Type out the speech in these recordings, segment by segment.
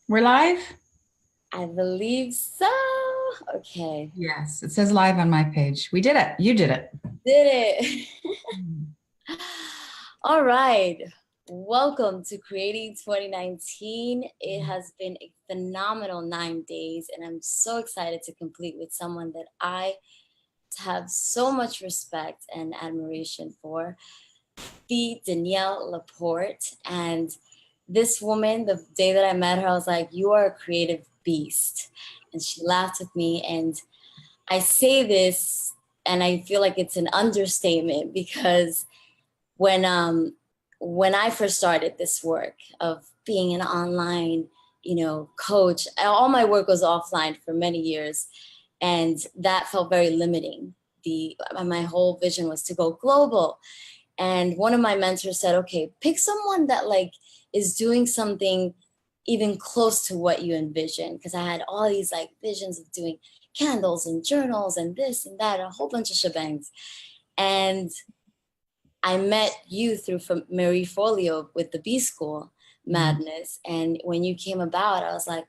We're live? I believe so. Okay. Yes, it says live on my page. We did it. You did it. Did it. Mm. All right. Welcome to Creating 2019. It has been a phenomenal 9 days, and I'm so excited to complete with someone that I have so much respect and admiration for, the Danielle LaPorte. And this woman, the day that I met her, I was like, "You are a creative beast." And she laughed with me. And I say this and I feel like it's an understatement because when um when I first started this work of being an online, coach, all my work was offline for many years, and that felt very limiting. The My whole vision was to go global. And one of my mentors said, "Okay, pick someone that like is doing something even close to what you envision." Because I had all these like visions of doing candles and journals and this and that, a whole bunch of shebangs. And I met you through from Marie Folio with the B School Mhm. Madness. And when you came about, I was like,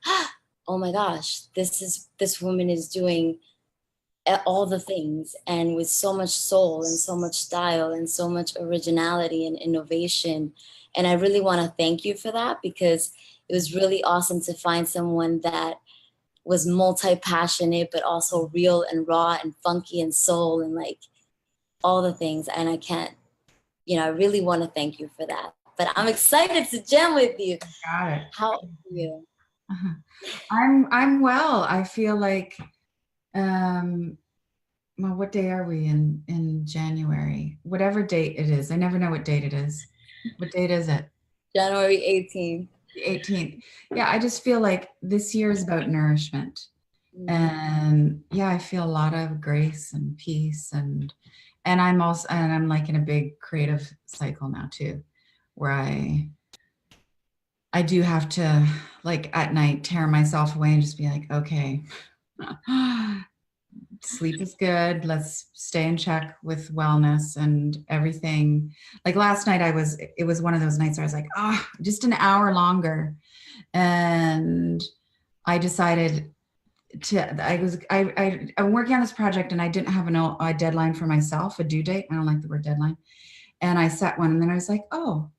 oh my gosh, this woman is doing all the things and with so much soul and so much style and so much originality and innovation. And I really want to thank you for that, because it was really awesome to find someone that was multi-passionate but also real and raw and funky and soul and like all the things. And I can't, I really want to thank you for that. But I'm excited to jam with you. Got it. How are you? Uh-huh. I'm well. I feel like um well, what day are we in January? Whatever date it is. I never know what date it is. What date is it? January 18th. The 18th. Yeah, I just feel like this year is about nourishment. Mm, And yeah, I feel a lot of grace and peace and I'm like in a big creative cycle now too, where I do have to, like, at night tear myself away and just be like, okay, sleep is good. Let's stay in check with wellness and everything. Like last night, it was one of those nights where I was like, just an hour longer. And I decided I'm working on this project and I didn't have a deadline for myself, a due date. I don't like the word deadline. And I set one and then I was like, oh,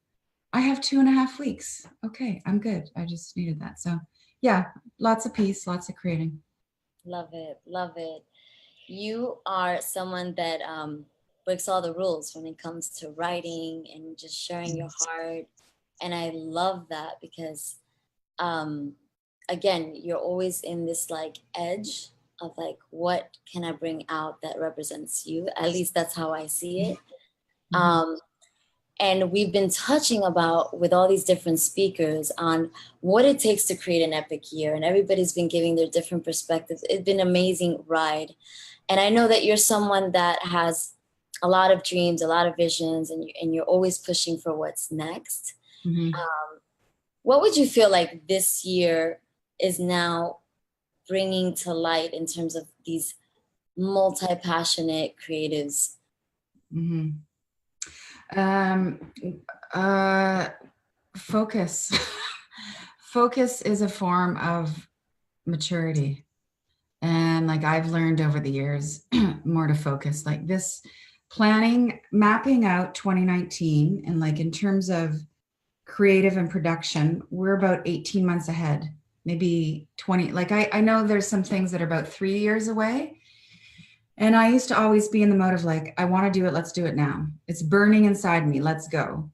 I have 2.5 weeks. Okay, I'm good. I just needed that. So yeah, lots of peace, lots of creating. love it. Love it. You are someone that breaks all the rules when it comes to writing and just sharing your heart. And I love that because, um, again, you're always in this like edge of like, what can I bring out that represents you? At least that's how I see it. Mhm. Um, and we've been touching about with all these different speakers on what it takes to create an epic year, and everybody's been giving their different perspectives. It's been an amazing ride. And I know that you're someone that has a lot of dreams, a lot of visions, and you're always pushing for what's next. Mhm. Um, what would you feel like this year is now bringing to light in terms of these multi-passionate creatives? Mhm. Um, uh, Focus. Focus is a form of maturity. And like I've learned over the years, more to focus. Like this planning, mapping out 2019, and like in terms of creative and production, we're about 18 months ahead, maybe 20. Like I know there's some things that are about 3 years away. And I used to always be in the mode of like, I want to do it, let's do it now. It's burning inside me, let's go.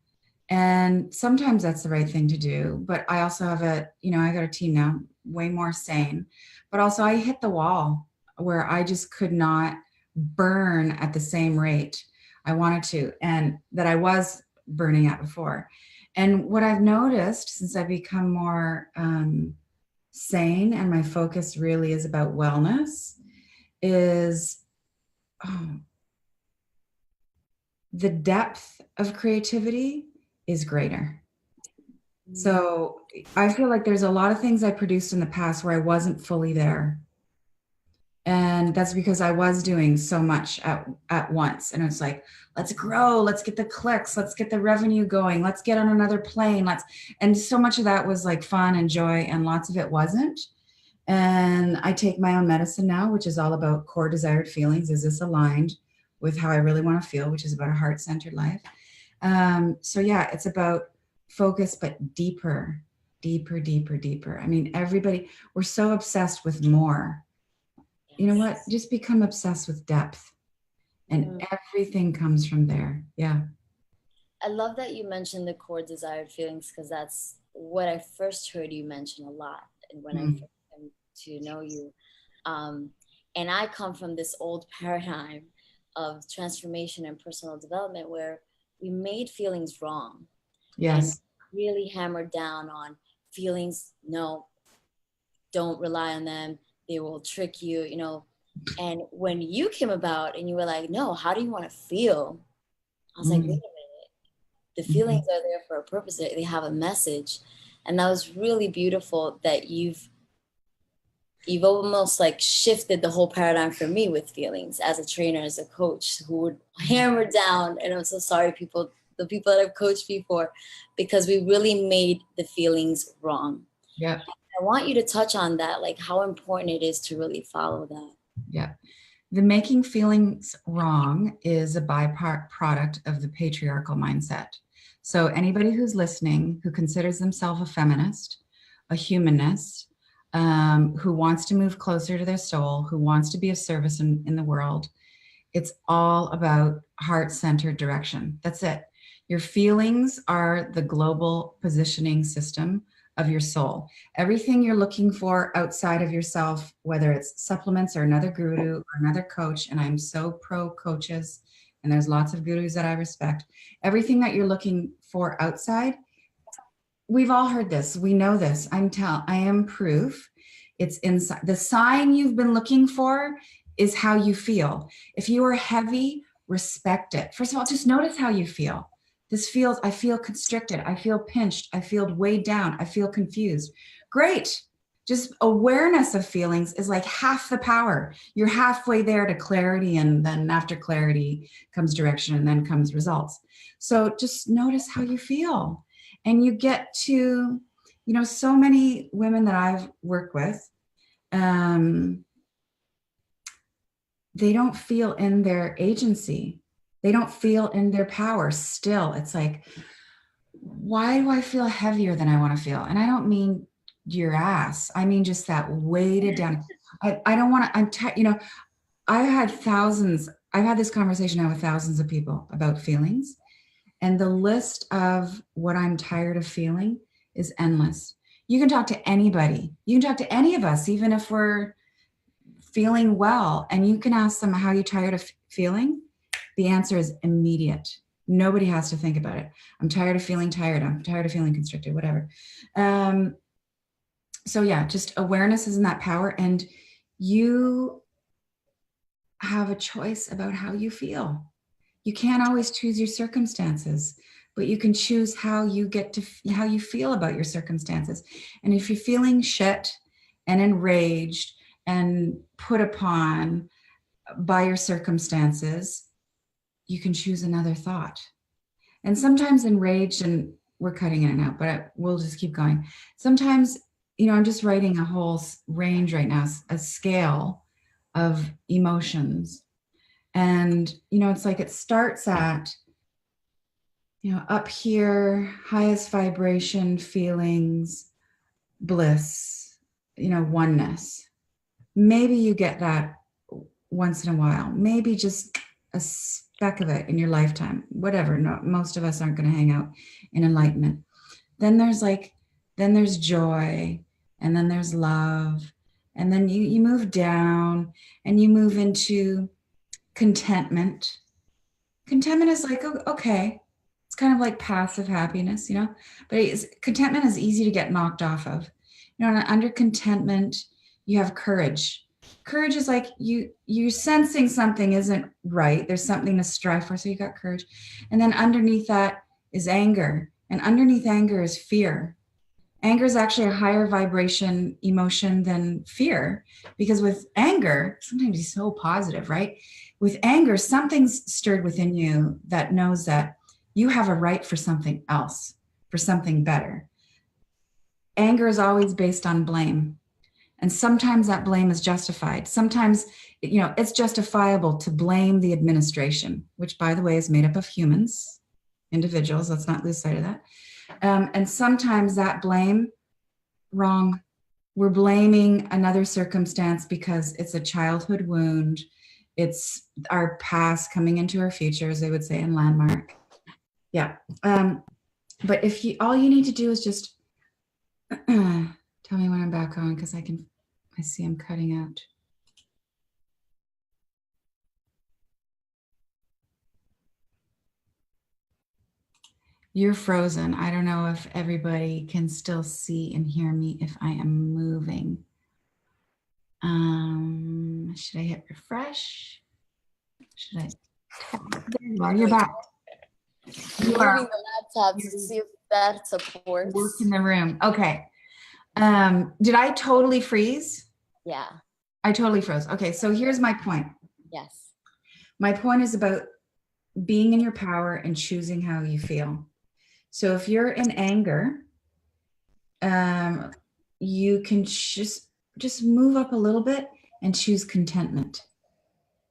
And sometimes that's the right thing to do. But I also have I got a team now, way more sane. But also, I hit the wall where I just could not burn at the same rate I wanted to, and that I was burning at before. And what I've noticed since I've become more sane and my focus really is about wellness is oh, the depth of creativity is greater. So I feel like there's a lot of things I produced in the past where I wasn't fully there. And that's because I was doing so much at once. And it's like, let's grow, let's get the clicks, let's get the revenue going, let's get on another plane. And so much of that was like fun and joy, and lots of it wasn't. And I take my own medicine now, which is all about core desired feelings. Is this aligned with how I really want to feel, which is about a heart-centered life? So yeah, it's about focus, but deeper, deeper, deeper, deeper. I mean, we're so obsessed with more. You know what? Just become obsessed with depth, and everything comes from there. Yeah. I love that you mentioned the core desired feelings, because that's what I first heard you mention a lot. And when I first came to know you, and I come from this old paradigm of transformation and personal development where we made feelings wrong. Yes. And really hammered down on feelings. No, don't rely on them. They will trick you, you know. And when you came about and you were like, no, how do you want to feel? I was like, wait a minute. The feelings are there for a purpose. They have a message. And that was really beautiful that you've almost like shifted the whole paradigm for me with feelings as a trainer, as a coach who would hammer down. And I'm so sorry, the people that I've coached before, because we really made the feelings wrong. Yeah. I want you to touch on that, like how important it is to really follow that. Yeah. The making feelings wrong is a byproduct of the patriarchal mindset. So anybody who's listening, who considers themselves a feminist, a humanist, who wants to move closer to their soul, who wants to be of service in the world, it's all about heart-centered direction. That's it. Your feelings are the global positioning system of your soul. Everything you're looking for outside of yourself, whether it's supplements or another guru or another coach, and I'm so pro coaches, and there's lots of gurus that I respect, everything that you're looking for outside, we've all heard this. We know this. I am proof. It's inside. The sign you've been looking for is how you feel. If you are heavy, respect it. First of all, just notice how you feel. I feel constricted. I feel pinched. I feel weighed down. I feel confused. Great. Just awareness of feelings is like half the power. You're halfway there to clarity. And then after clarity comes direction, and then comes results. So just notice how you feel. And you get to, so many women that I've worked with, they don't feel in their agency. They don't feel in their power still. It's like, why do I feel heavier than I want to feel? And I don't mean your ass. I mean just that weighted down. I don't want to, I've had this conversation now with thousands of people about feelings. And the list of what I'm tired of feeling is endless. You can talk to anybody. You can talk to any of us, even if we're feeling well, and you can ask them, how are you tired of feeling? The answer is immediate. Nobody has to think about it. I'm tired of feeling tired. I'm tired of feeling constricted, whatever. So yeah, just awareness is in that power, and you have a choice about how you feel. You can't always choose your circumstances, but you can choose how you feel about your circumstances. And if you're feeling shit and enraged and put upon by your circumstances, you can choose another thought. And sometimes enraged, and we're cutting in and out, but we'll just keep going. Sometimes, I'm just writing a whole range right now, a scale of emotions. And, it's like it starts at, up here, highest vibration, feelings, bliss, oneness. Maybe you get that once in a while, maybe just a speck of it in your lifetime, whatever. No, most of us aren't going to hang out in enlightenment. Then there's joy, and then there's love. And then you move down and you move into contentment. Contentment is like, okay, it's kind of like passive happiness, but contentment is easy to get knocked off of. And under contentment, you have courage. Courage is like you're sensing something isn't right. There's something to strive for. So you got courage. And then underneath that is anger. And underneath anger is fear. Anger is actually a higher vibration emotion than fear, because with anger, sometimes it's so positive, right? With anger, something's stirred within you that knows that you have a right for something else, for something better. Anger is always based on blame. And sometimes that blame is justified. Sometimes, it's justifiable to blame the administration, which, by the way, is made up of humans, individuals. Let's not lose sight of that. And sometimes that blame, wrong. We're blaming another circumstance because it's a childhood wound. It's our past coming into our future, as they would say in Landmark. Yeah. But all you need to do is just tell me when I'm back on, because I see I'm cutting out. You're frozen. I don't know if everybody can still see and hear me if I am moving. Should I hit refresh? Should I? There you are. You're back. You are moving the laptop to see if that supports. Work in the room. Okay. Did I totally freeze? Yeah. I totally froze. Okay. So here's my point. Yes. My point is about being in your power and choosing how you feel. So if you're in anger, you can just move up a little bit and choose contentment.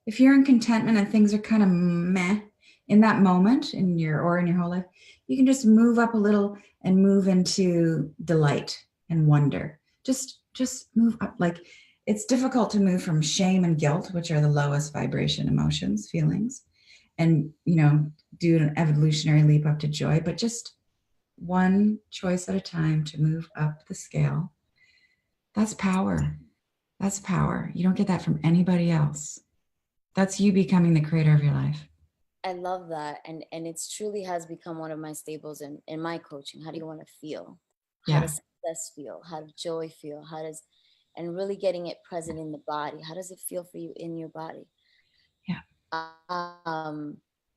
If you're in contentment and things are kind of meh in that moment in your whole life, you can just move up a little and move into delight and wonder. Just move up. Like, it's difficult to move from shame and guilt, which are the lowest vibration emotions, feelings, and do an evolutionary leap up to joy, but just one choice at a time to move up the scale. That's power. That's power. You don't get that from anybody else. That's you becoming the creator of your life. I love that. And it truly has become one of my staples in my coaching. How do you want to feel? How does success feel? How does joy feel? And really getting it present in the body. How does it feel for you in your body? Yeah.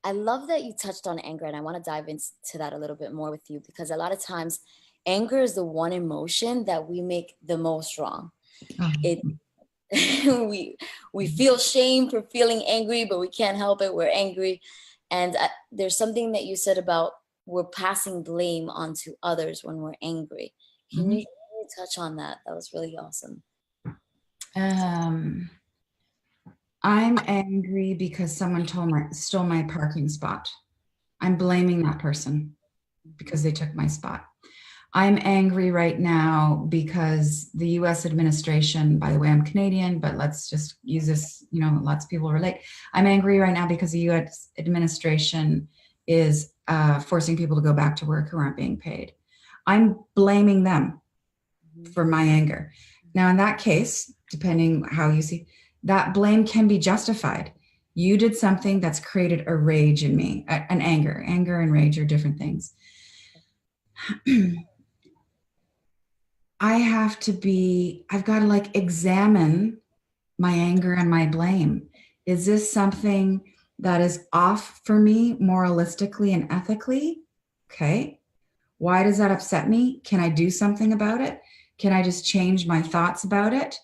I love that you touched on anger, and I want to dive into that a little bit more with you, because a lot of times anger is the one emotion that we make the most wrong. We feel shame for feeling angry, but we can't help it. We're angry. And there's something that you said about we're passing blame onto others when we're angry. Can you touch on that? That was really awesome. I'm angry because someone stole my parking spot. I'm blaming that person because they took my spot. I'm angry right now because the US administration, by the way, I'm Canadian, but let's just use this, lots of people relate. I'm angry right now because the US administration is forcing people to go back to work who aren't being paid. I'm blaming them for my anger. Now, in that case, depending how you see, that blame can be justified. You did something that's created a rage in me, an anger. Anger and rage are different things. I've got to examine my anger and my blame. Is this something that is off for me moralistically and ethically? Okay. Why does that upset me? Can I do something about it? Can I just change my thoughts about it?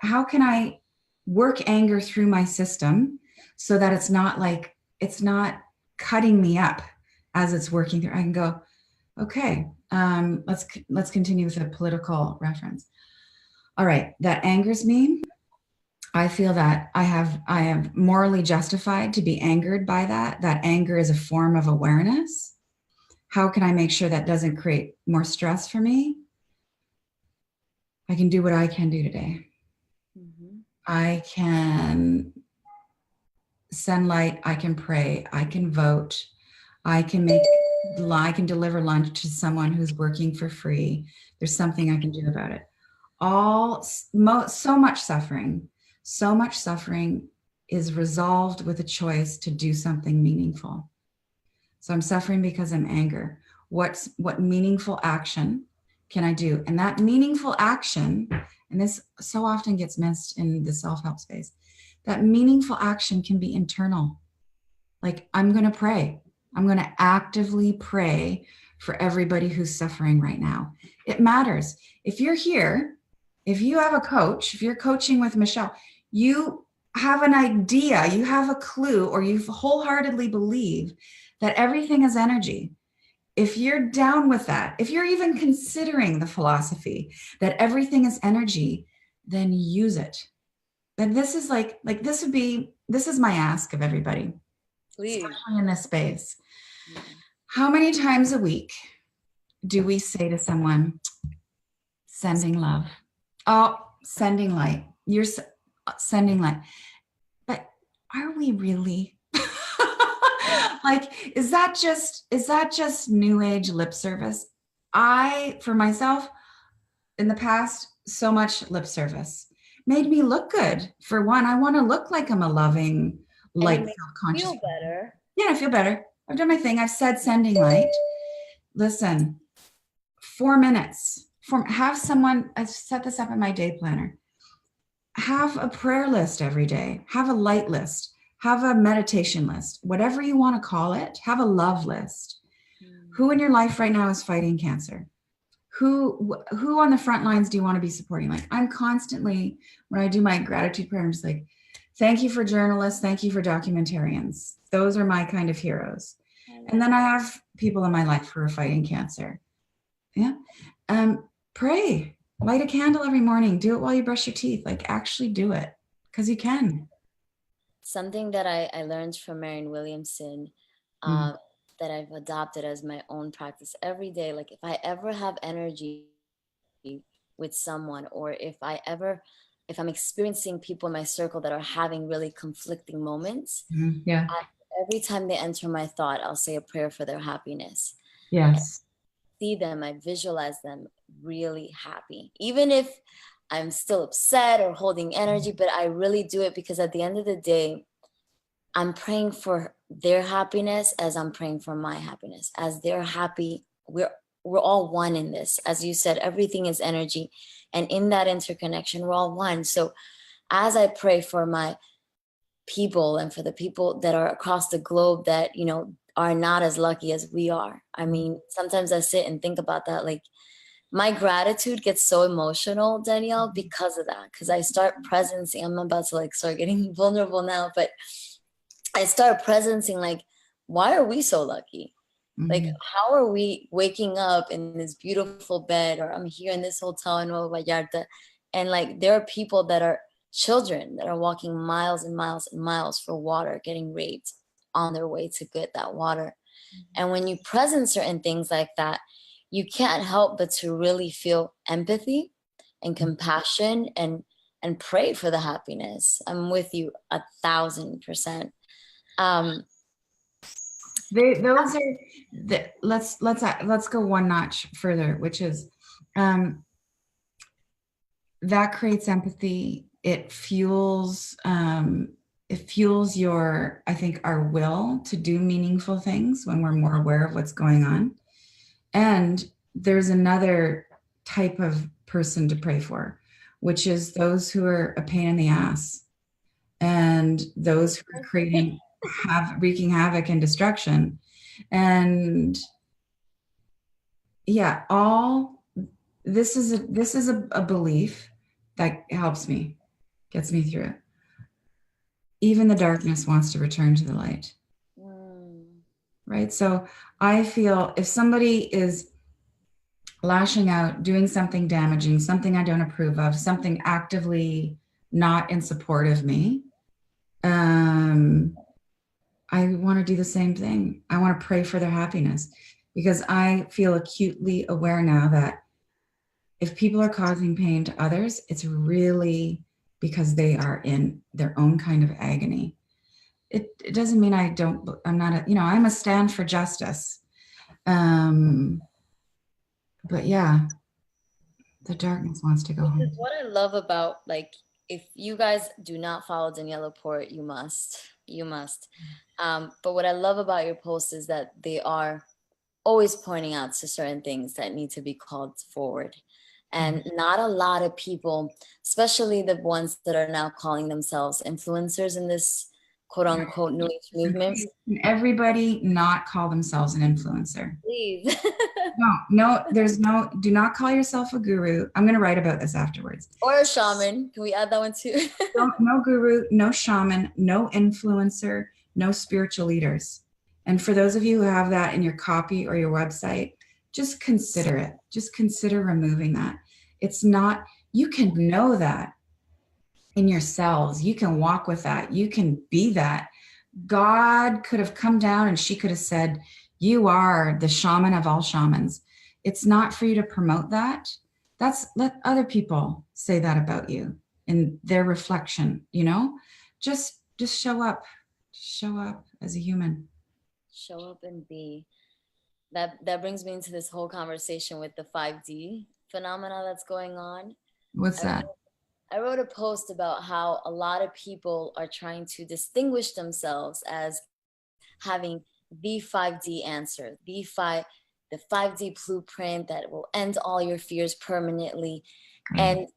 How can I work anger through my system so that it's not cutting me up as it's working through? I can go, okay, let's continue with a political reference. All right, that angers me. I feel that I am morally justified to be angered by that. That anger is a form of awareness. How can I make sure that doesn't create more stress for me? I can do what I can do today. I can send light. I can pray. I can vote. I can deliver lunch to someone who's working for free. There's something I can do about it. So much suffering is resolved with a choice to do something meaningful. So I'm suffering because I'm angry. What meaningful action can I do? And that meaningful action, and this so often gets missed in the self-help space, that meaningful action can be internal. Like, I'm going to pray. I'm going to actively pray for everybody who's suffering right now. It matters. If you're here, if you have a coach, if you're coaching with Michelle, you have an idea, you have a clue, or you wholeheartedly believe that everything is energy. If you're down with that, if you're even considering the philosophy that everything is energy, then use it. Then this is this is my ask of everybody, Please. especially in this space. How many times a week do we say to someone, sending love? Oh, sending light. You're sending light. But are we really? Like, is that just new age lip service? For myself, in the past, so much lip service made me look good. For one, I want to look like I'm a loving, light, self-conscious. Feel better. Yeah, I feel better. I've done my thing. I've said sending light. Listen, 4 minutes. Have someone, I've set this up in my day planner. Have a prayer list every day. Have a light list. Have a meditation list. Whatever you want to call it. Have a love list. Who in your life right now is fighting cancer? Who on the front lines do you want to be supporting? Like, I'm constantly, when I do my gratitude prayer, I'm just like, thank you for journalists. Thank you for documentarians. Those are my kind of heroes. And then I have people in my life who are fighting cancer. Yeah. Pray, light a candle every morning. Do it while you brush your teeth. Like, actually do it, because you can. Something that I learned from Marianne Williamson, that I've adopted as my own practice every day. Like, if I ever have energy with someone, or if I'm experiencing people in my circle that are having really conflicting moments, Yeah. Every time they enter my thought, I'll say a prayer for their happiness. Yes. See them, I visualize them really happy, even if I'm still upset or holding energy, but I really do it because at the end of the day, I'm praying for their happiness as I'm praying for my happiness. As they're happy, we're all one in this. As you said, everything is energy, and in that interconnection, we're all one. So as I pray for my people and for the people that are across the globe that, are not as lucky as we are. I mean, sometimes I sit and think about that. Like, my gratitude gets so emotional, Danielle, because of that. Because I start presencing, I'm about to start getting vulnerable now, but I start presencing, like, why are we so lucky? Like, how are we waking up in this beautiful bed, or I'm here in this hotel in Nueva Vallarta, and like, there are people that are children that are walking miles and miles and miles for water, getting raped on their way to get that water. And when you present certain things like that, you can't help but to really feel empathy and compassion and pray for the happiness. I'm with you 1,000%. Those are let's go one notch further, which is that creates empathy. It fuels your, I think, our will to do meaningful things when we're more aware of what's going on. And there's another type of person to pray for, which is those who are a pain in the ass, and those who are wreaking havoc and destruction. And yeah, this is a belief that helps me, gets me through it. Even the darkness wants to return to the light. Right? So I feel if somebody is lashing out, doing something damaging, something I don't approve of, something actively not in support of me, I want to do the same thing. I want to pray for their happiness, because I feel acutely aware now that if people are causing pain to others, it's really because they are in their own kind of agony. It doesn't mean I'm not I'm a stand for justice. But yeah, the darkness wants to go home. What I love about, if you guys do not follow Danielle LaPorte, you must. But what I love about your posts is that they are always pointing out to certain things that need to be called forward. And not a lot of people, especially the ones that are now calling themselves influencers in this quote unquote new age movement. Everybody not call themselves an influencer. Please. Do not call yourself a guru. I'm going to write about this afterwards. Or a shaman. Can we add that one too? No guru, no shaman, no influencer, no spiritual leaders. And for those of you who have that in your copy or your website, just consider it. Just consider removing that. It's not, you can know that in yourselves. You can walk with that. You can be that. God could have come down and she could have said, you are the shaman of all shamans. It's not for you to promote that. Let other people say that about you in their reflection, just show up as a human. Show up and be. That brings me into this whole conversation with the 5D phenomena that's going on. What's that? I wrote a post about how a lot of people are trying to distinguish themselves as having the 5D answer, the 5D blueprint that will end all your fears permanently. And,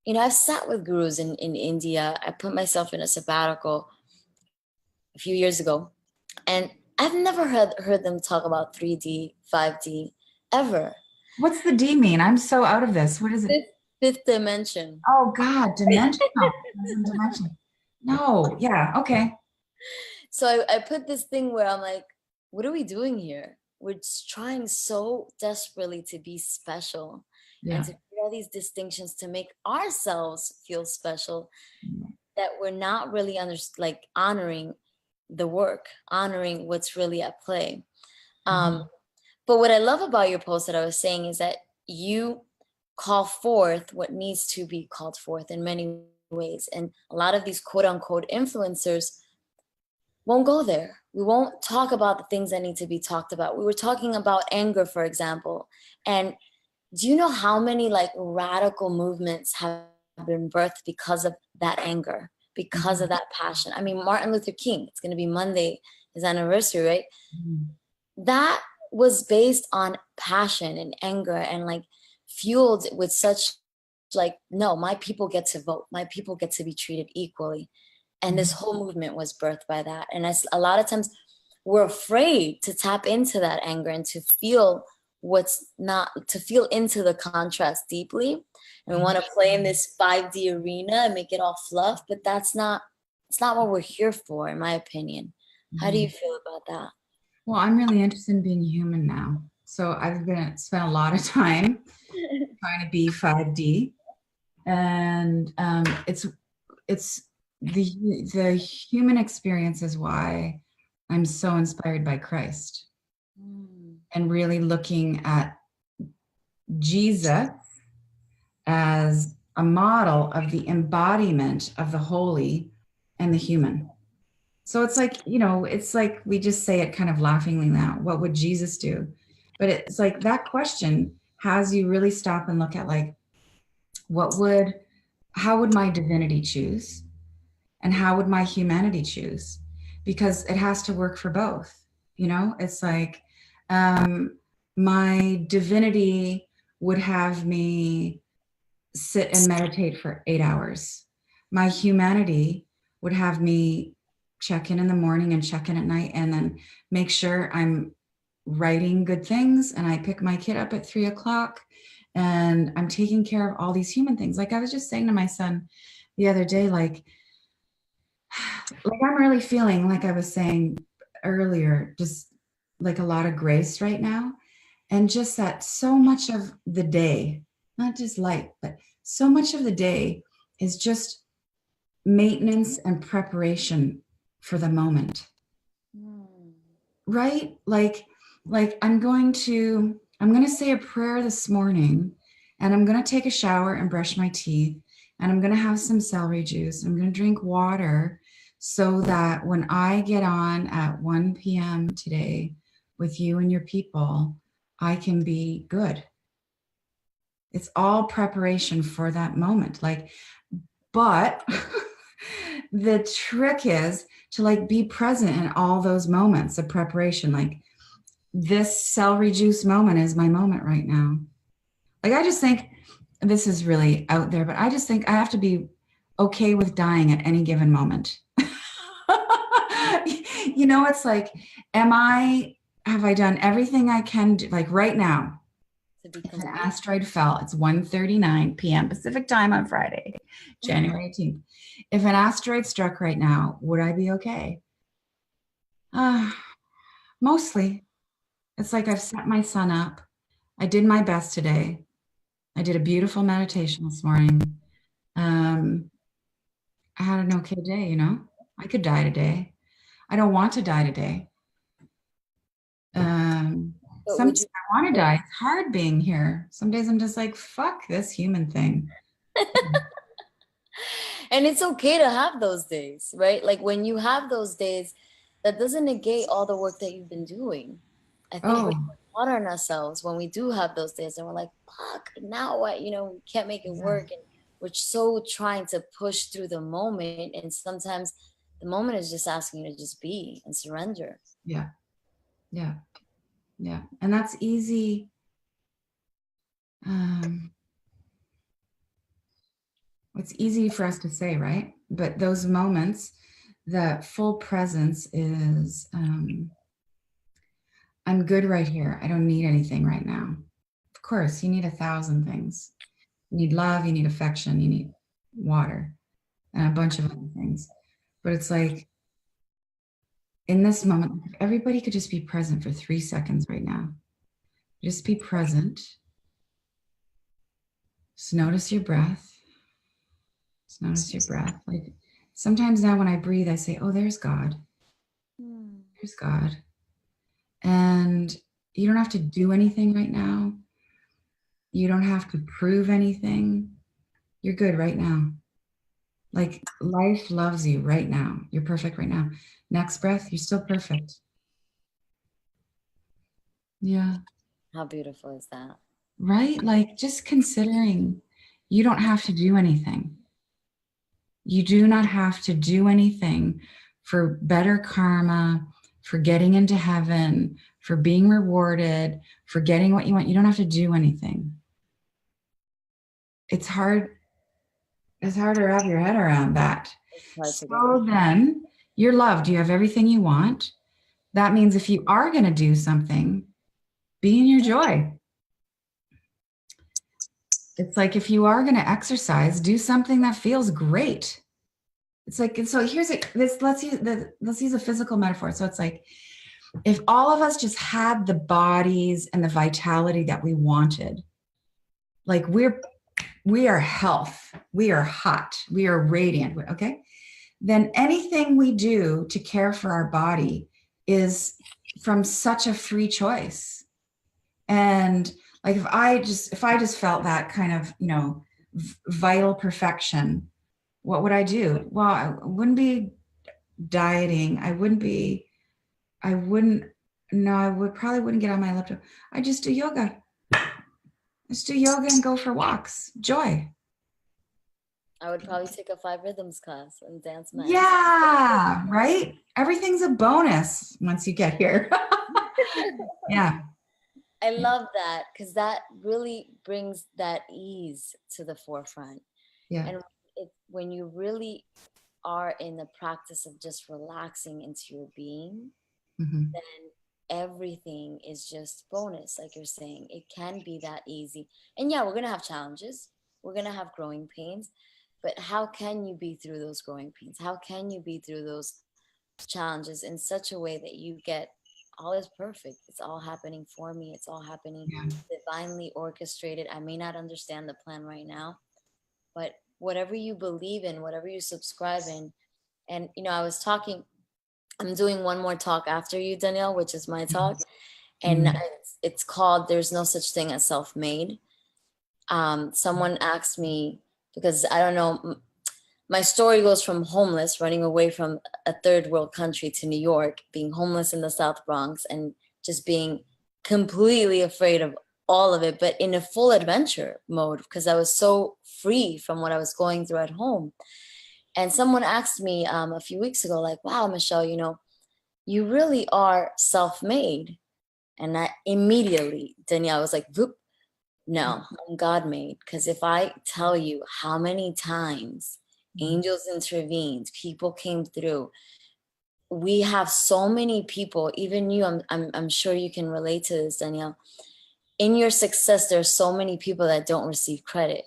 I've sat with gurus in India. I put myself in a sabbatical a few years ago, and I've never heard them talk about 3D, 5D ever. What's the D mean? I'm so out of this. What is it? Fifth dimension. Oh God, dimensional. Dimension. No, yeah, okay. So I put this thing where I'm like, what are we doing here? We're just trying so desperately to be special and to create all these distinctions to make ourselves feel special that we're not really honoring the work, honoring what's really at play. But what I love about your post that I was saying is that you call forth what needs to be called forth in many ways. And a lot of these quote unquote influencers won't go there. We won't talk about the things that need to be talked about. We were talking about anger, for example. And do you know how many radical movements have been birthed because of that anger, because of that passion? I mean, Martin Luther King, it's going to be Monday, his anniversary, right? That was based on passion and anger and fueled with such no, my people get to vote. My people get to be treated equally. And this whole movement was birthed by that. And a lot of times we're afraid to tap into that anger and to feel into the contrast deeply. And we want to play in this 5D arena and make it all fluff, but it's not what we're here for, in my opinion. How do you feel about that? Well, I'm really interested in being human now. So I've spent a lot of time trying to be 5D. And it's the human experience is why I'm so inspired by Christ and really looking at Jesus as a model of the embodiment of the holy and the human. So it's it's like we just say it kind of laughingly now, what would Jesus do? But it's like that question has you really stop and look at how would my divinity choose? And how would my humanity choose? Because it has to work for both. It's like my divinity would have me sit and meditate for 8 hours. My humanity would have me check in the morning and check in at night and then make sure I'm writing good things and I pick my kid up at 3:00 and I'm taking care of all these human things. Like I was just saying to my son the other day, I'm really feeling, like I was saying earlier, just a lot of grace right now. And just that so much of the day, not just light, but so much of the day is just maintenance and preparation for the moment. Right? I'm going to say a prayer this morning and I'm going to take a shower and brush my teeth and I'm going to have some celery juice. I'm going to drink water so that when I get on at 1 p.m. today with you and your people, I can be good. It's all preparation for that moment. But the trick is to be present in all those moments of preparation. This celery juice moment is my moment right now. I just think this is really out there, but I just think I have to be okay with dying at any given moment. It's am I have I done everything I can do? Like right now, To be if an complete. asteroid fell, it's 1:39 p.m. Pacific time on Friday, January 18th. If an asteroid struck right now, would I be okay? Uh, Mostly. It's like I've set my son up. I did my best today. I did a beautiful meditation this morning. Um, I had an okay day, you know? I could die today. I don't want to die today. But would Some days you? I want to die. It's hard being here. Some days I'm just like, fuck this human thing. And it's okay to have those days, right? Like when you have those days, that doesn't negate all the work that you've been doing. I think Oh, we put hard on ourselves when we do have those days and we're like, fuck, now what? You know, we can't make it yeah, work. And we're so trying to push through the moment. And sometimes the moment is just asking you to just be and surrender. yeah, yeah, yeah. And that's easy. Um, it's easy for us to say, right? But those moments, the full presence is, I'm good right here. I don't need anything right now. Of course, you need 1,000 things. You need love, you need affection, you need water, and a bunch of other things. But it's like in this moment, if everybody could just be present for 3 seconds right now. Just be present. Just notice your breath. Just notice your breath. Like sometimes now when I breathe, I say, oh, there's God. Hmm. There's God. And you don't have to do anything right now. You don't have to prove anything. You're good right now. Like life loves you right now. You're perfect right now. Next breath, you're still perfect. Yeah. How beautiful is that? Right? Like just considering you don't have to do anything. You do not have to do anything for better karma, for getting into heaven, for being rewarded, for getting what you want. You don't have to do anything. It's hard. It's hard to wrap your head around that. It's hard to get. So then you're loved. You have everything you want. That means if you are going to do something, be in your joy. It's like if you are going to exercise, do something that feels great. It's like, and so here's a, this, let's use a physical metaphor. So it's like, if all of us just had the bodies and the vitality that we wanted, like we are health, we are hot, we are radiant, okay? Then anything we do to care for our body is from such a free choice. And like if I just felt that kind of, you know, vital perfection, what would I do? Well, I wouldn't be dieting. I wouldn't, no, I would probably wouldn't get on my laptop. I just do yoga. Just do yoga and go for walks. Joy. I would probably take a 5 rhythms class and dance my ass off. Yeah, right? Everything's a bonus once you get here. Yeah. I Yeah. love that because that really brings that ease to the forefront. Yeah. And when you really are in the practice of just relaxing into your being, Mhm. then everything is just bonus, like you're saying. It can be that easy. And yeah, we're going to have challenges, we're going to have growing pains. But how can you be through those growing pains? How can you be through those challenges in such a way that you get all is perfect? It's all happening for me. It's all happening Yeah. divinely orchestrated. I may not understand the plan right now, but whatever you believe in, whatever you subscribe in, and you know, I was talking, I'm doing one more talk after you, Danielle, which is my talk, and Mm. it's called "There's No Such Thing as Self-Made." Someone asked me because I don't know, my story goes from homeless, running away from a third world country to New York, being homeless in the South Bronx, and just being completely afraid of all of it, but in a full adventure mode because I was so free from what I was going through at home. And someone asked me a few weeks ago, like, wow, Michelle, you know, you really are self made. And I immediately, Danielle was like, Voop, no, I'm God made. Because if I tell you how many times Mm. angels intervened, people came through, we have so many people, even you, I'm sure you can relate to this, Danielle. In your success, there's so many people that don't receive credit,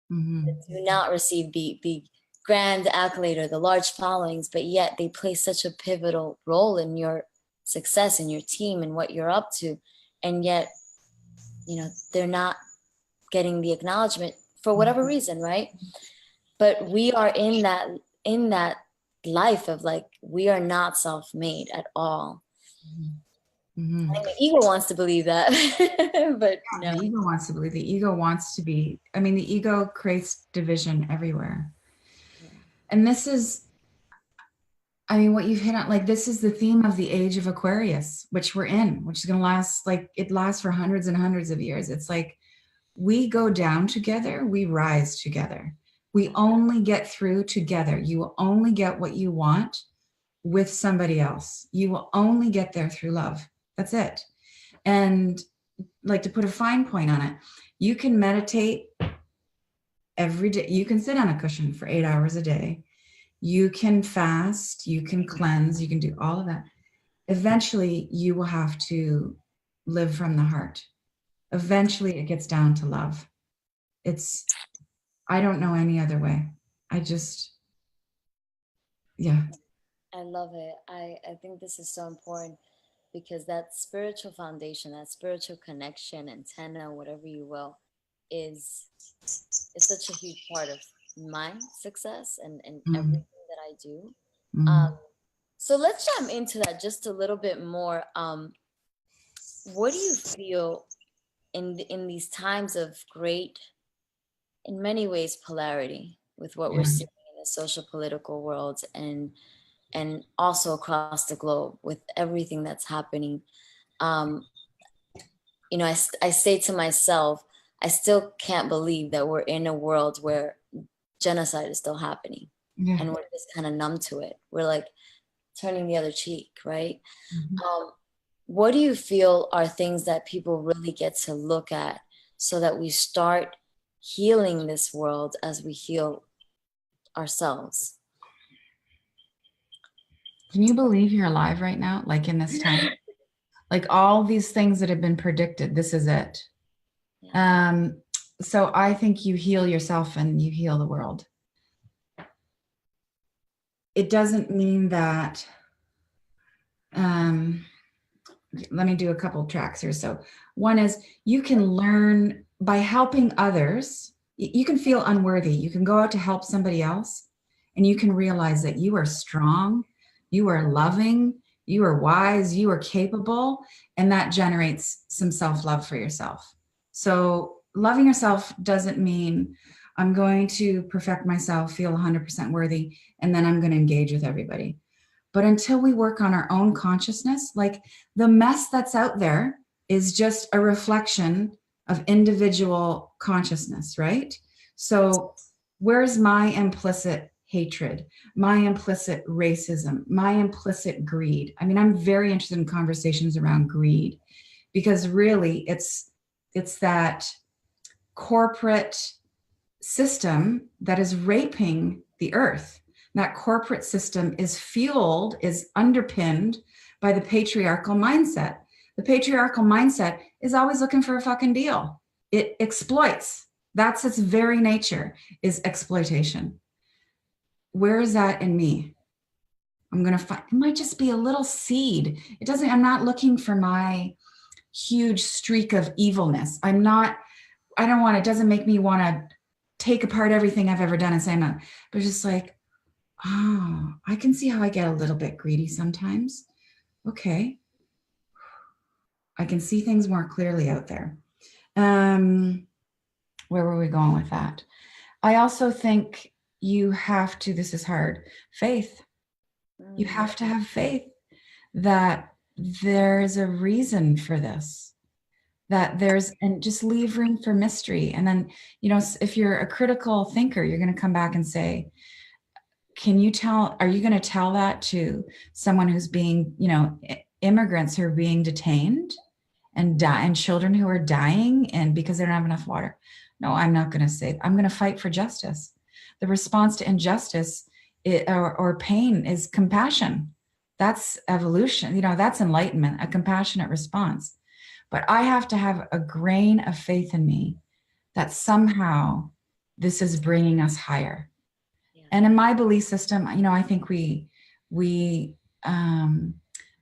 that do not receive the grand accolade or the large followings, but yet they play such a pivotal role in your success and your team and what you're up to. And yet, you know, they're not getting the acknowledgement for whatever reason, right? But we are in that life of like, we are not self-made at all. Mm-hmm. And the ego wants to believe that, but no. The ego wants to believe. The ego wants to be. I mean, the ego creates division everywhere. Yeah. And this is, I mean, what you've hit on, like, this is the theme of the age of Aquarius, which we're in, which is going to last, like, it lasts for hundreds and hundreds of years. It's like, we go down together, we rise together. We only get through together. You will only get what you want with somebody else. You will only get there through love. That's it. And like, to put a fine point on it, you can meditate every day. You can sit on a cushion for 8 hours a day. You can fast, you can cleanse, you can do all of that. Eventually, you will have to live from the heart. Eventually, it gets down to love. I don't know any other way. Yeah. I love it. I think this is so important because that spiritual foundation, that spiritual connection, antenna, whatever you will, is such a huge part of my success and everything that I do. So let's jump into that just a little bit more. What do you feel in these times of great, in many ways, polarity with what we're seeing in the social political world and also across the globe with everything that's happening? You know, I say to myself, I still can't believe that we're in a world where genocide is still happening. Yeah. And we're just kind of numb to it. We're like turning the other cheek, right? What do you feel are things that people really get to look at so that we start healing this world as we heal ourselves? Can you believe you're alive right now? Like, in this time, like, all these things that have been predicted, this is it. Yeah. So I think you heal yourself and you heal the world. It doesn't mean that, let me do a couple tracks here. So one is, you can learn by helping others. You can feel unworthy. You can go out to help somebody else and you can realize that you are strong, you are loving, you are wise, you are capable, and that generates some self-love for yourself. So loving yourself doesn't mean I'm going to perfect myself, feel 100% worthy, and then I'm going to engage with everybody. But until we work on our own consciousness, like, the mess that's out there is just a reflection of individual consciousness, right? So where's my implicit hatred, my implicit racism, my implicit greed? I mean, I'm very interested in conversations around greed, because really it's that corporate system that is raping the earth. That corporate system is fueled, is underpinned by the patriarchal mindset. The patriarchal mindset is always looking for a fucking deal. It exploits. That's its very nature, is exploitation. Where is that in me? I'm going to find, it might just be a little seed. I'm not looking for my huge streak of evilness. it doesn't make me want to take apart everything I've ever done and say I'm not, but just like, oh, I can see how I get a little bit greedy sometimes. Okay. I can see things more clearly out there. Where were we going with that? I also think you have to, this is hard, faith. You have to have faith that there's a reason for this, and just leave room for mystery. And then, if you're a critical thinker, you're going to come back and say, are you going to tell that to someone who's being, immigrants who are being detained and and children who are dying and because they don't have enough water? No, I'm not going to say, I'm going to fight for justice. The response to injustice or pain is compassion. That's evolution. That's enlightenment, a compassionate response. But I have to have a grain of faith in me that somehow this is bringing us higher. Yeah. And in my belief system, I think we um,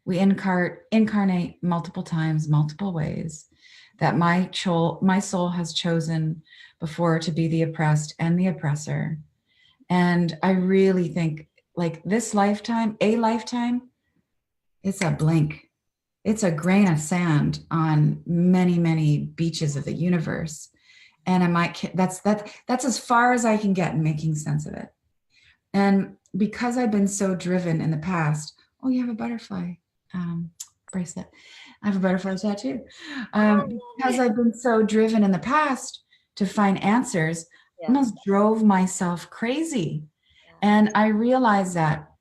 we incarnate multiple times, multiple ways. That my soul has chosen before to be the oppressed and the oppressor. And I really think like this lifetime, it's a blink. It's a grain of sand on many, many beaches of the universe. And that's as far as I can get in making sense of it. And because I've been so driven in the past, oh, you have a butterfly bracelet. I have a butterfly tattoo. Because I've been so driven in the past to find answers, I almost drove myself crazy. And I realized that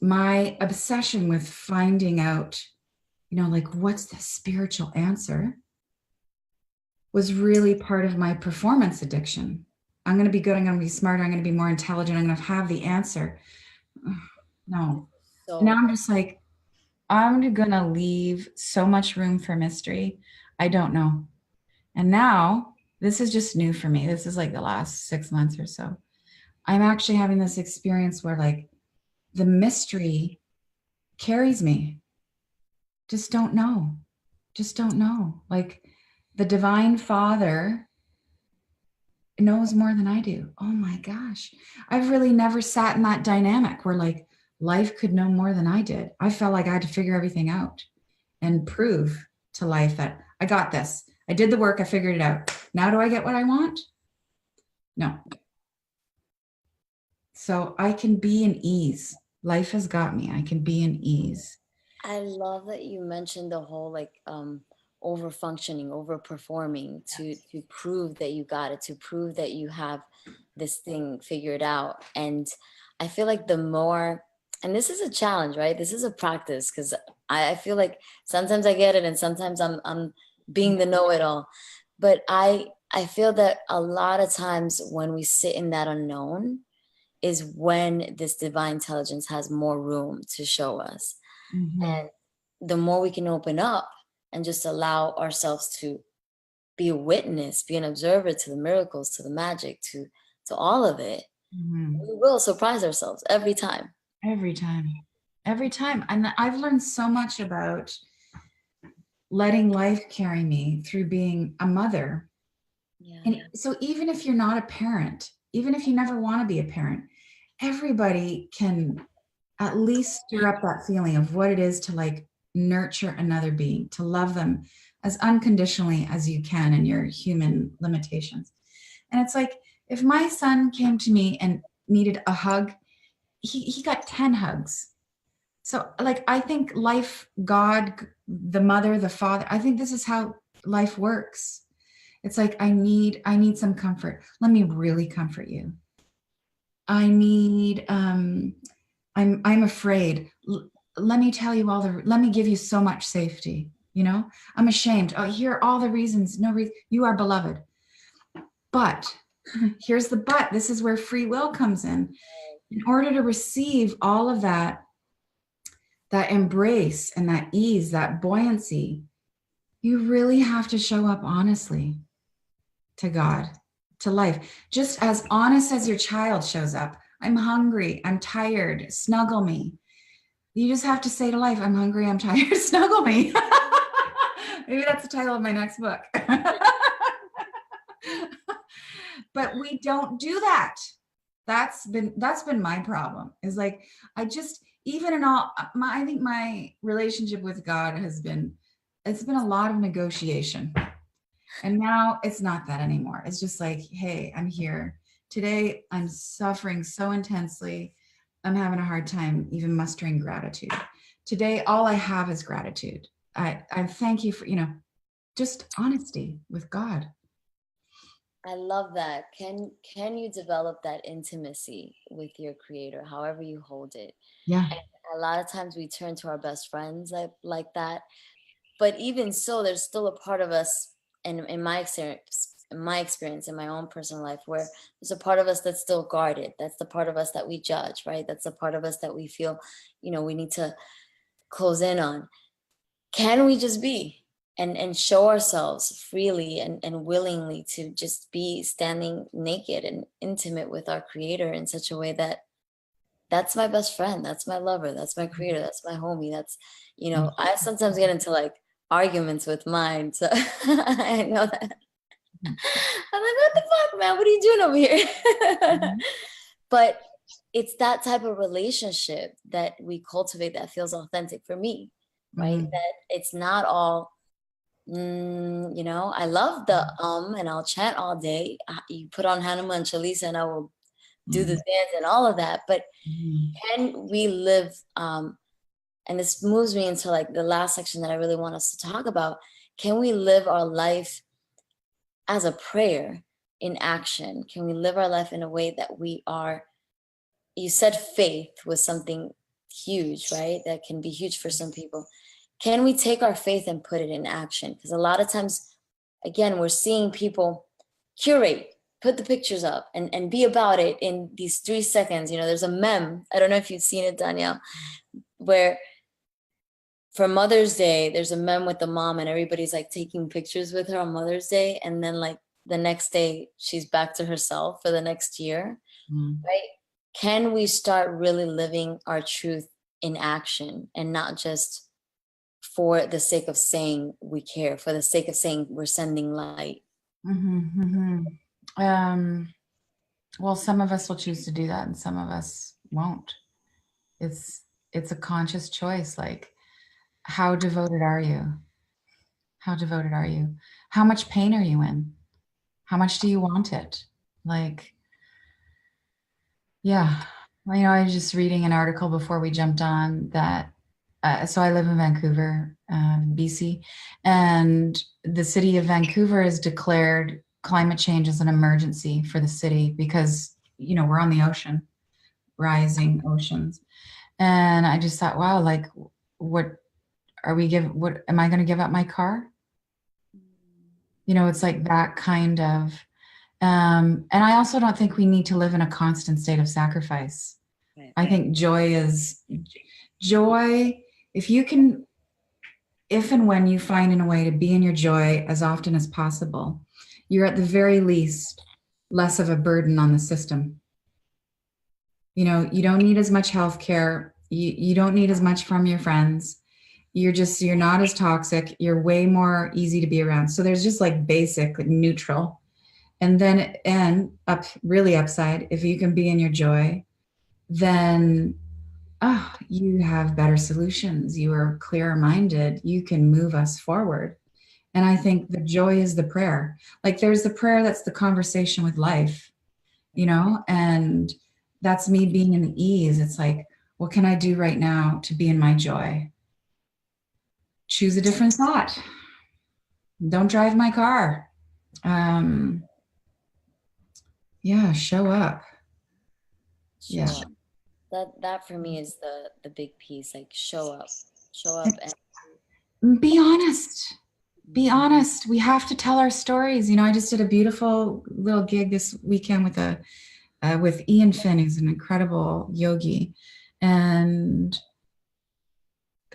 my obsession with finding out, like what's the spiritual answer was really part of my performance addiction. I'm going to be good. I'm going to be smarter. I'm going to be more intelligent. I'm going to have the answer. No. So Now I'm just like, I'm going to leave so much room for mystery. I don't know. And now this is just new for me. This is like the last 6 months or so. I'm actually having this experience where like the mystery carries me. Just don't know. Just don't know. Like the divine father knows more than I do. Oh my gosh. I've really never sat in that dynamic where like life could know more than I did. I felt like I had to figure everything out and prove to life that I got this. I did the work. I figured it out. Now do I get what I want? No. So I can be in ease. Life has got me. I can be in ease. I love that you mentioned the whole like over functioning, over performing to prove that you got it, to prove that you have this thing figured out. And I feel like the more, and this is a challenge, right? This is a practice because I feel like sometimes I get it and sometimes I'm being the know-it-all. But I feel that a lot of times when we sit in that unknown is when this divine intelligence has more room to show us. Mm-hmm. And the more we can open up and just allow ourselves to be a witness, be an observer to the miracles, to the magic, to all of it, Mm-hmm. we will surprise ourselves every time. Every time. Every time. And I've learned so much about letting life carry me through being a mother. Yeah. And so even if you're not a parent, even if you never want to be a parent, everybody can at least stir up that feeling of what it is to like nurture another being, to love them as unconditionally as you can in your human limitations. And it's like if my son came to me and needed a hug, he got 10 hugs. So like I think life, God, the mother, the father, I think this is how life works. It's like I need some comfort. Let me really comfort you. I need I'm afraid. Let me tell you let me give you so much safety. I'm ashamed. Oh, here are all the reasons. No reason. You are beloved. But here's the but. This is where free will comes in. In order to receive all of that embrace and that ease, that buoyancy, you really have to show up honestly to God, to life. Just as honest as your child shows up. I'm hungry. I'm tired. Snuggle me. You just have to say to life, I'm hungry. I'm tired. Snuggle me. Maybe that's the title of my next book. But we don't do that. That's been my problem. Is like I just even in all I think my relationship with God it's been a lot of negotiation. And now it's not that anymore. It's just like, hey, I'm here. Today I'm suffering so intensely. I'm having a hard time even mustering gratitude. Today, all I have is gratitude. I thank you for, just honesty with God. I love that. Can you develop that intimacy with your creator, however you hold it? Yeah. And a lot of times we turn to our best friends like that. But even so, there's still a part of us, and in my in my experience, in my own personal life, where there's a part of us that's still guarded. That's the part of us that we judge, right? That's the part of us that we feel, we need to close in on. Can we just be and show ourselves freely and willingly to just be standing naked and intimate with our creator in such a way that that's my best friend, that's my lover, that's my creator, that's my homie, that's, I sometimes get into like arguments with mine. So I know that. I'm like, what the fuck, man? What are you doing over here? But it's that type of relationship that we cultivate that feels authentic for me, right? That it's not all, I love the and I'll chant all day. You put on Hannah and Chalisa and I will do the dance and all of that. But can we live, and this moves me into like the last section that I really want us to talk about. Can we live our life as a prayer in action? Can we live our life in a way that we are, you said faith was something huge, right? That can be huge for some people. Can we take our faith and put it in action? Because a lot of times, again, we're seeing people curate, put the pictures up and be about it in these 3 seconds. There's a meme, I don't know if you've seen it, Danielle, where for Mother's Day, there's a meme with the mom and everybody's like taking pictures with her on Mother's Day. And then like the next day, she's back to herself for the next year, right? Can we start really living our truth in action and not just for the sake of saying we care, for the sake of saying we're sending light? Well, some of us will choose to do that and some of us won't. It's a conscious choice. Like, how devoted are you? How devoted are you? How much pain are you in? How much do you want it? Like, yeah. I was just reading an article before we jumped on that. So I live in Vancouver, BC, and the city of Vancouver has declared climate change as an emergency for the city because, we're on the ocean, rising oceans. And I just thought, wow, like, what am I going to give up my car? It's like that kind of, and I also don't think we need to live in a constant state of sacrifice. Right. I think joy, if and when you find in a way to be in your joy as often as possible, you're at the very least less of a burden on the system. You don't need as much healthcare. You don't need as much from your friends. You're not as toxic. You're way more easy to be around. So there's just like basic neutral. And then, really upside, if you can be in your joy, then you have better solutions. You are clearer minded. You can move us forward. And I think the joy is the prayer. Like, there's the prayer that's the conversation with life, and that's me being in the ease. It's like, what can I do right now to be in my joy? Choose a different thought. Don't drive my car. Show up. Yeah. That for me is the big piece. Like, show up and be honest. Be honest. We have to tell our stories. I just did a beautiful little gig this weekend with Ian Finn, who's an incredible yogi, and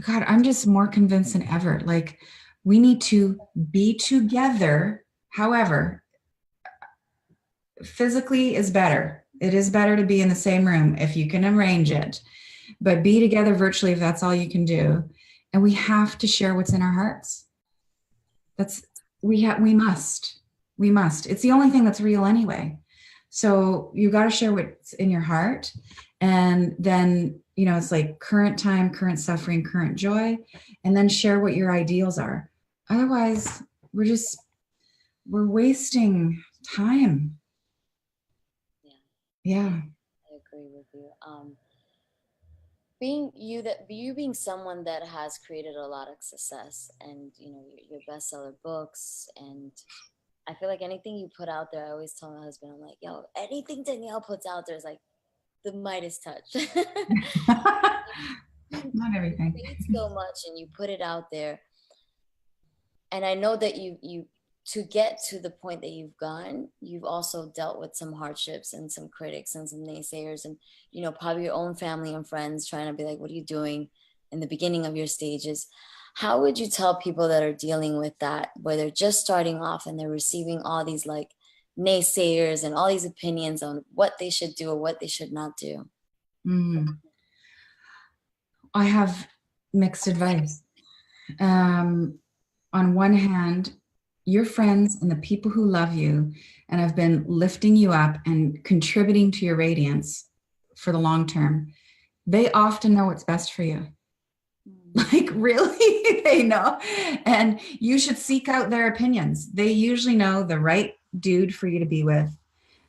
God, I'm just more convinced than ever. Like, we need to be together. However, physically is better. It is better to be in the same room if you can arrange it, but be together virtually if that's all you can do. And we have to share what's in our hearts. We must. It's the only thing that's real anyway. So you got to share what's in your heart. And then, it's like current time, current suffering, current joy, and then share what your ideals are. Otherwise, we're wasting time. Yeah. I agree with you. Being someone that has created a lot of success and, your bestseller books, and I feel like anything you put out there, I always tell my husband, I'm like, yo, anything Danielle puts out there is like the Midas touch. Not everything. You say so much and you put it out there. And I know that you to get to the point that you've gone, you've also dealt with some hardships and some critics and some naysayers, and, you know, probably your own family and friends trying to be like, what are you doing in the beginning of your stages? How would you tell people that are dealing with that, where they're just starting off and they're receiving all these like naysayers and all these opinions on what they should do or what they should not do? I have mixed advice. On one hand, your friends and the people who love you and have been lifting you up and contributing to your radiance for the long term, they often know what's best for you. Like, really, they know. And you should seek out their opinions. They usually know the right dude for you to be with.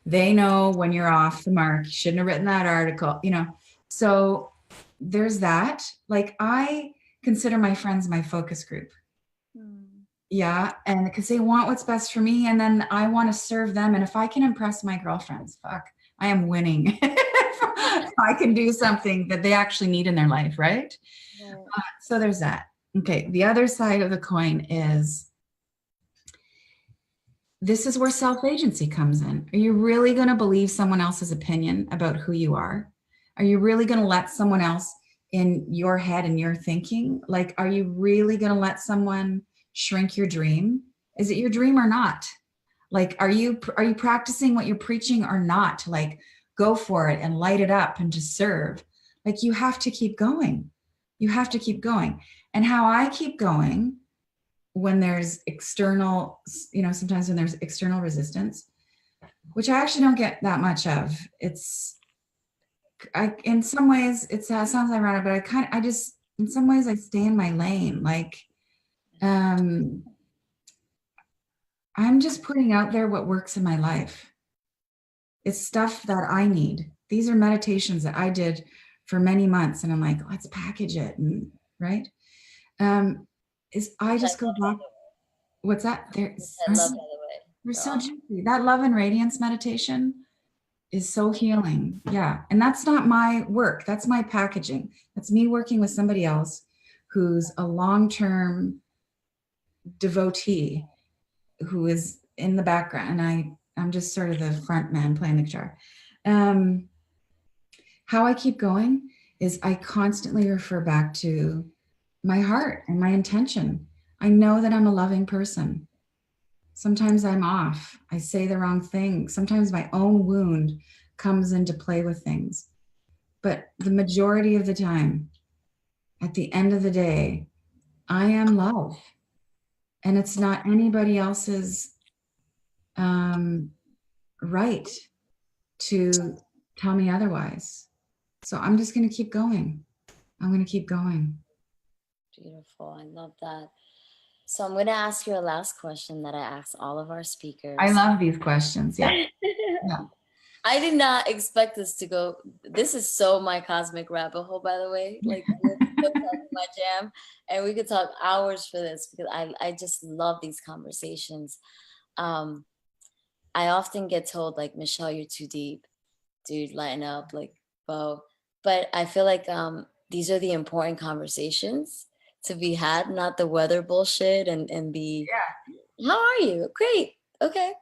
They know when you're off the mark. You shouldn't have written that article, you know. So there's that. Like, I consider my friends my focus group. Yeah. And because they want what's best for me. And then I want to serve them. And if I can impress my girlfriends, fuck, I am winning. I can do something that they actually need in their life, right? So there's that. Okay. The other side of the coin is, this is where self-agency comes in. Are you really going to believe someone else's opinion about who you are? Are you really going to let someone else in your head and your thinking? Like, are you really going to let someone shrink your dream? Is it your dream or not? Like, are you practicing what you're preaching or not? Like, go for it and light it up and just serve. Like, you have to keep going. You have to keep going. And how I keep going when there's external, you know, sometimes when there's external resistance, which I actually don't get that much of. In some ways, it sounds ironic, but in some ways I stay in my lane. Like, I'm just putting out there what works in my life. It's stuff that I need. These are meditations that I did for many months, and I'm like, let's package it, and right. I just go back. What's that? I love, by the way. We're so juicy. That love and radiance meditation is so healing. Yeah. And that's not my work. That's my packaging. That's me working with somebody else who's a long-term devotee who is in the background. And I'm just sort of the front man playing the guitar. How I keep going is I constantly refer back to my heart and my intention. I know that I'm a loving person. Sometimes I'm off. I say the wrong thing. Sometimes my own wound comes into play with things. But the majority of the time, at the end of the day, I am love. And it's not anybody else's right to tell me otherwise. So I'm just going to keep going. I'm going to keep going. Beautiful. I love that. So I'm going to ask you a last question that I ask all of our speakers. I love these questions. Yeah. Yeah. I did not expect this to go. This is so my cosmic rabbit hole, by the way. Like, my jam, and we could talk hours for this because I just love these conversations. I often get told, like, Michelle, you're too deep, dude, lighten up, like, Bo. But I feel like these are the important conversations to be had, not the weather bullshit and the, yeah, how are you? Great. Okay.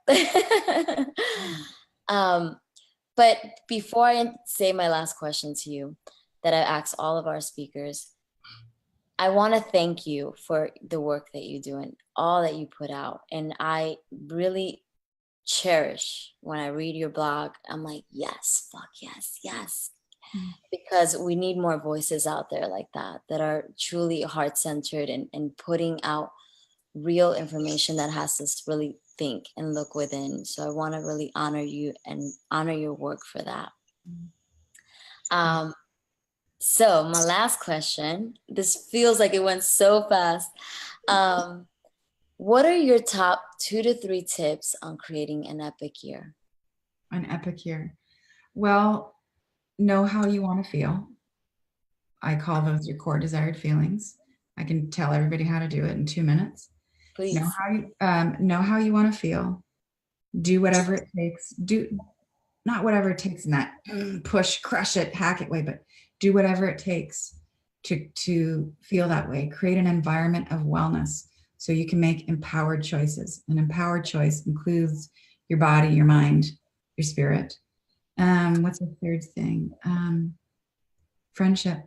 But before I say my last question to you, that I ask all of our speakers, I want to thank you for the work that you do and all that you put out. And I really cherish when I read your blog. I'm like, yes, fuck yes, yes. Because we need more voices out there like that are truly heart-centered and putting out real information that has us really think and look within. So I want to really honor you and honor your work for that. So my last question, this feels like it went so fast. What are your top 2 to 3 tips on creating an epic year? An epic year. Well, know how you want to feel. I call those your core desired feelings. I can tell everybody how to do it in 2 minutes. Please. Know how you want to feel. Do whatever it takes. Do not whatever it takes in that push, crush it, hack it way, but do whatever it takes to feel that way. Create an environment of wellness so you can make empowered choices. An empowered choice includes your body, your mind, your spirit. What's the third thing? Friendship.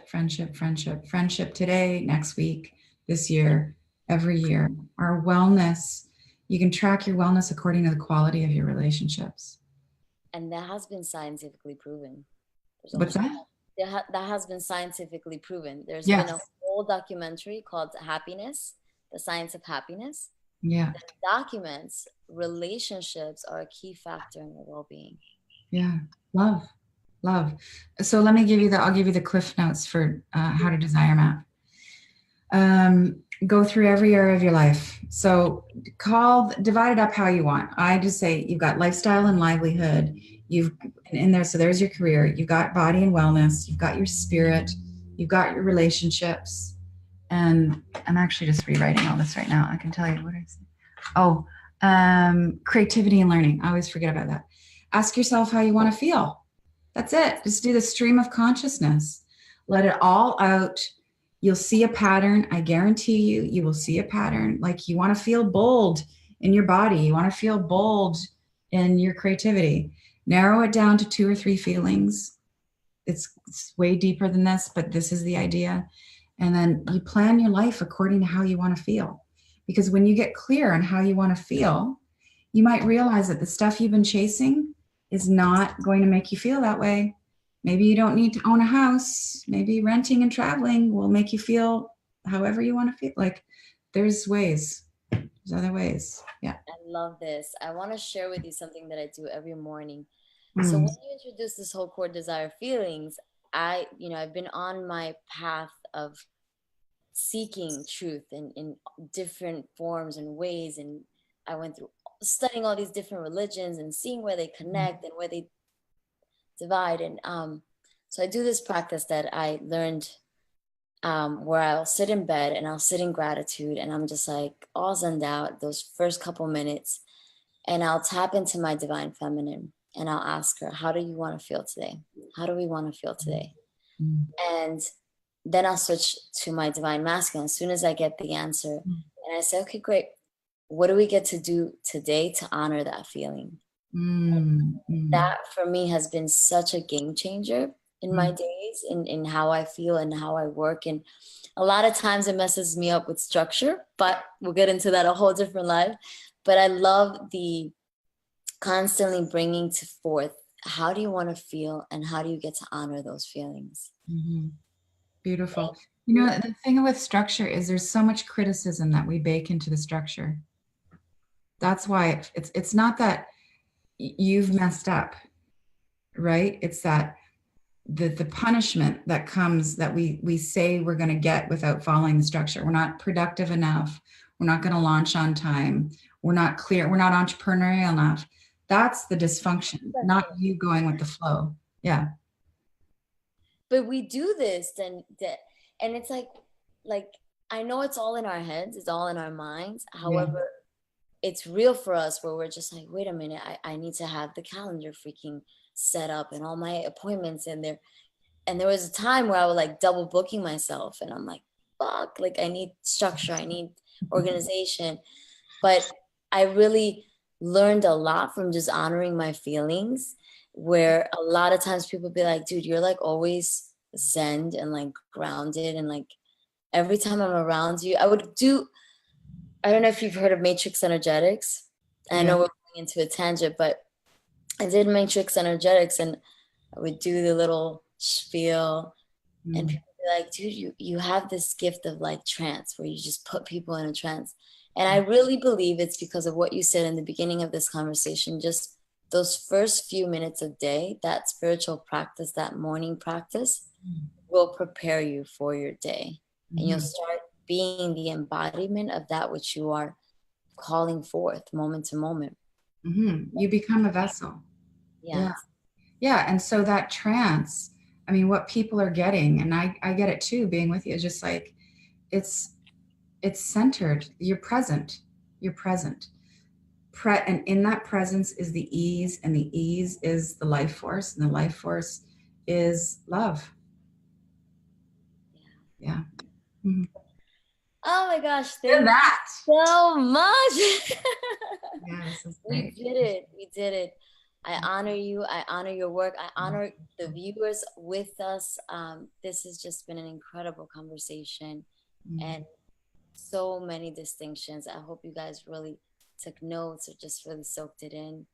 Friendship today, next week, this year, every year. Our wellness, you can track your wellness according to the quality of your relationships. And that has been scientifically proven. What's that? That has been scientifically proven. There's Yes. been a whole documentary called Happiness, The Science of Happiness. Yeah. That documents relationships are a key factor in your well-being. Yeah. Love. So I'll give you the cliff notes for how to desire map. Go through every area of your life. So divide it up how you want. I just say you've got lifestyle and livelihood. You've in there. So there's your career. You've got body and wellness. You've got your spirit. You've got your relationships. And I'm actually just rewriting all this right now. I can tell you what I said. Oh, creativity and learning. I always forget about that. Ask yourself how you want to feel. That's it. Just do the stream of consciousness. Let it all out. You'll see a pattern. I guarantee you will see a pattern. Like you want to feel bold in your body. You want to feel bold in your creativity. Narrow it down to 2 or 3 feelings. It's way deeper than this, but this is the idea. And then you plan your life according to how you want to feel. Because when you get clear on how you want to feel, you might realize that the stuff you've been chasing is not going to make you feel that way. Maybe you don't need to own a house. Maybe renting and traveling will make you feel however you want to feel. Like there's ways. There's other ways. Yeah. I love this. I want to share with you something that I do every morning. So when you introduce this whole core desire feelings, I've been on my path of seeking truth in different forms and ways. And I went through studying all these different religions and seeing where they connect and where they divide. And so I do this practice that I learned where I'll sit in bed and I'll sit in gratitude and I'm just like all zened out those first couple minutes, and I'll tap into my divine feminine and I'll ask her, how do you want to feel today? How do we want to feel today? And then I'll switch to my divine masculine as soon as I get the answer. And I say, okay, great. What do we get to do today to honor that feeling? That for me has been such a game changer in my days, in how I feel and how I work. And a lot of times it messes me up with structure, but we'll get into that a whole different life. But I love the constantly bringing to forth, how do you want to feel and how do you get to honor those feelings? Beautiful. You know, the thing with structure is there's so much criticism that we bake into the structure. That's why it's not that you've messed up, right? It's that the punishment that comes that we say we're going to get without following the structure. We're not productive enough. We're not going to launch on time. We're not clear. We're not entrepreneurial enough. That's the dysfunction, not you going with the flow. Yeah. But we do this and it's like I know it's all in our heads, it's all in our minds. However, it's real for us where we're just like, wait a minute, I need to have the calendar freaking set up and all my appointments in there. And there was a time where I was like double booking myself and I'm like, fuck, like I need structure, I need organization. But I really learned a lot from just honoring my feelings, where a lot of times people be like, dude, you're like always zen and like grounded. And like every time I'm around you, I don't know if you've heard of matrix energetics. I know we're going into a tangent, but I did matrix energetics and I would do the little spiel and people would be like, dude, you have this gift of like trance where you just put people in a trance. And I really believe it's because of what you said in the beginning of this conversation, just those first few minutes of day, that spiritual practice, that morning practice will prepare you for your day. And you'll start being the embodiment of that which you are calling forth moment to moment. You become a vessel. Yeah. And so that trance, I mean, what people are getting, and I get it too, being with you, is just like, it's centered. You're present. And in that presence is the ease, and the ease is the life force, and the life force is love. Oh my gosh, Did thank you that. so much. Yes, it's We great. did it. We did it. I honor you. I honor your work. I honor the viewers with us. This has just been an incredible conversation and so many distinctions. I hope you guys really took notes or just really soaked it in.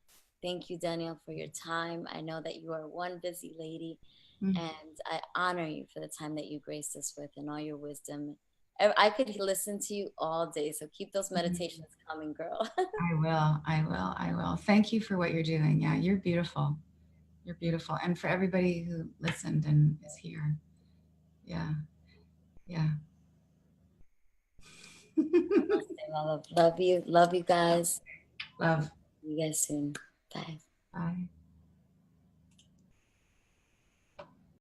Thank you, Danielle, for your time. I know that you are one busy lady, and I honor you for the time that you graced us with and all your wisdom. I could listen to you all day, so keep those meditations coming, girl. I will. I will. I will. Thank you for what you're doing. Yeah, you're beautiful. You're beautiful. And for everybody who listened and is here. Yeah. Yeah. Namaste, my love. Love you. Love you guys. Love. See you guys soon. Bye. Bye.